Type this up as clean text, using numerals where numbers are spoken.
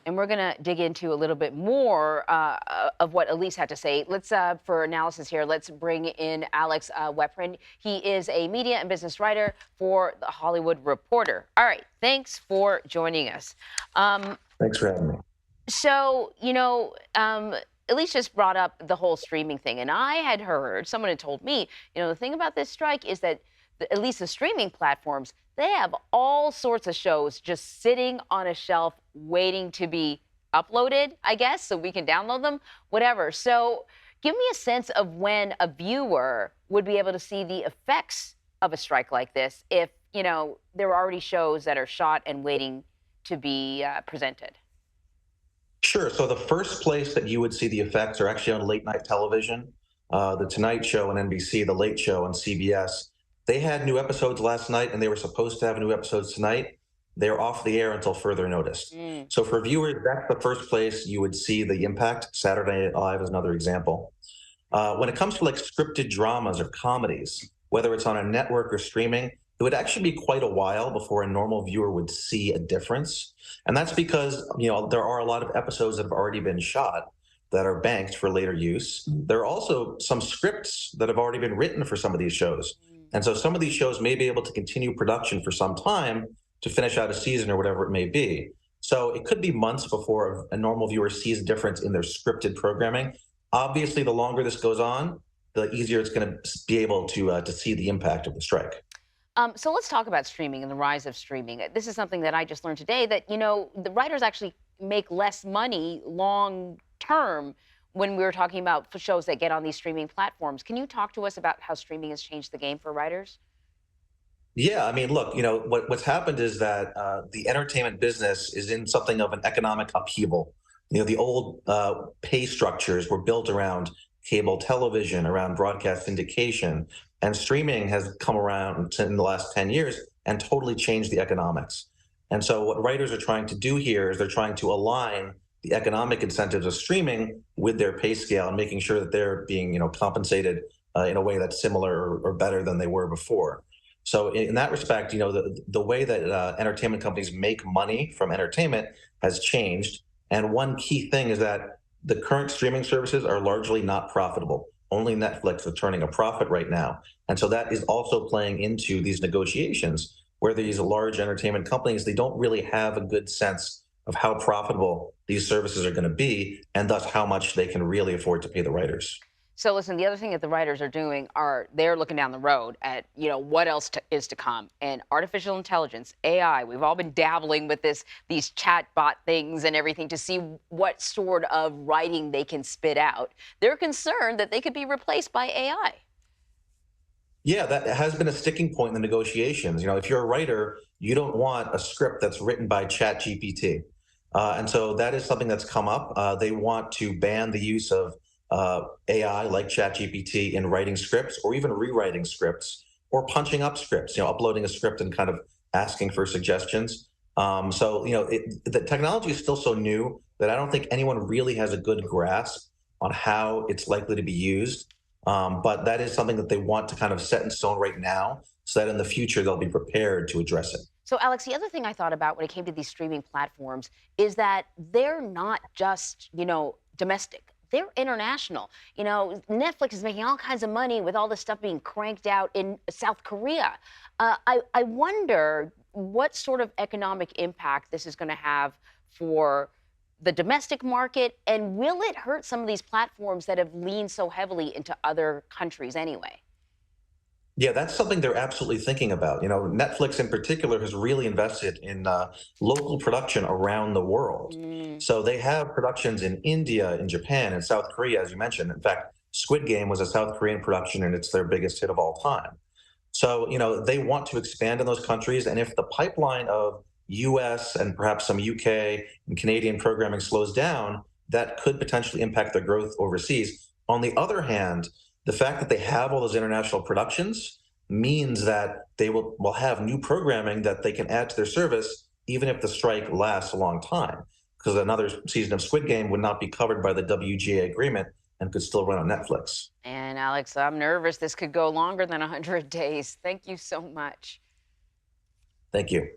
And we're going to dig into a little bit more of what Elise had to say. Let's, for analysis here, let's bring in Alex Weprin. He is a media and business writer for The Hollywood Reporter. All right, thanks for joining us. Um, Thanks for having me. so, Elise just brought up the whole streaming thing, and I had heard, someone had told me, the thing about this strike is that at least the streaming platforms, they have all sorts of shows just sitting on a shelf waiting to be uploaded, I guess, so we can download them, whatever. So, give me a sense of when a viewer would be able to see the effects of a strike like this if, there are already shows that are shot and waiting to be presented. Sure. So the first place that you would see the effects are actually on late night television. The Tonight Show on NBC, The Late Show on CBS. They had new episodes last night, and they were supposed to have new episodes tonight. They're off the air until further notice. Mm. So for viewers, that's the first place you would see the impact. Saturday Night Live is another example. When it comes to like scripted dramas or comedies, whether it's on a network or streaming, it would actually be quite a while before a normal viewer would see a difference. And that's because, there are a lot of episodes that have already been shot that are banked for later use. There are also some scripts that have already been written for some of these shows. And so some of these shows may be able to continue production for some time to finish out a season or whatever it may be. So it could be months before a normal viewer sees a difference in their scripted programming. Obviously, the longer this goes on, the easier it's going to be able to see the impact of the strike. So let's talk about streaming and the rise of streaming. This is something that I just learned today that, the writers actually make less money long term when we were talking about shows that get on these streaming platforms. Can you talk to us about how streaming has changed the game for writers? Yeah, I mean, look, what's happened is that the entertainment business is in something of an economic upheaval. The old pay structures were built around cable television, around broadcast syndication, and streaming has come around in the last 10 years and totally changed the economics. And so, what writers are trying to do here is they're trying to align the economic incentives of streaming with their pay scale and making sure that they're being, compensated in a way that's similar or better than they were before. So in that respect, the way that entertainment companies make money from entertainment has changed. And one key thing is that the current streaming services are largely not profitable. Only Netflix is turning a profit right now. And so that is also playing into these negotiations where these large entertainment companies, they don't really have a good sense of how profitable these services are going to be and thus how much they can really afford to pay the writers. So listen, the other thing that the writers are doing are they're looking down the road at, what else is to come. And artificial intelligence, AI, we've all been dabbling with these chat bot things and everything to see what sort of writing they can spit out. They're concerned that they could be replaced by AI. Yeah, that has been a sticking point in the negotiations. If you're a writer, you don't want a script that's written by Chat GPT. And so that is something that's come up. They want to ban the use of AI like Chat GPT in writing scripts or even rewriting scripts or punching up scripts, uploading a script and kind of asking for suggestions. The technology is still so new that I don't think anyone really has a good grasp on how it's likely to be used. But that is something that they want to kind of set in stone right now so that in the future they'll be prepared to address it. So, Alex, the other thing I thought about when it came to these streaming platforms is that they're not just, domestic. They're international. Netflix is making all kinds of money with all this stuff being cranked out in South Korea. I wonder what sort of economic impact this is going to have for the domestic market, and will it hurt some of these platforms that have leaned so heavily into other countries anyway? Yeah, that's something they're absolutely thinking about. Netflix in particular has really invested in local production around the world. Mm. So they have productions in India, in Japan, and South Korea, as you mentioned. In fact, Squid Game was a South Korean production, and it's their biggest hit of all time. So, they want to expand in those countries. And if the pipeline of US and perhaps some UK and Canadian programming slows down, that could potentially impact their growth overseas. On the other hand, the fact that they have all those international productions means that they will have new programming that they can add to their service, even if the strike lasts a long time. Because another season of Squid Game would not be covered by the WGA agreement and could still run on Netflix. And Alex, I'm nervous this could go longer than 100 days. Thank you so much. Thank you.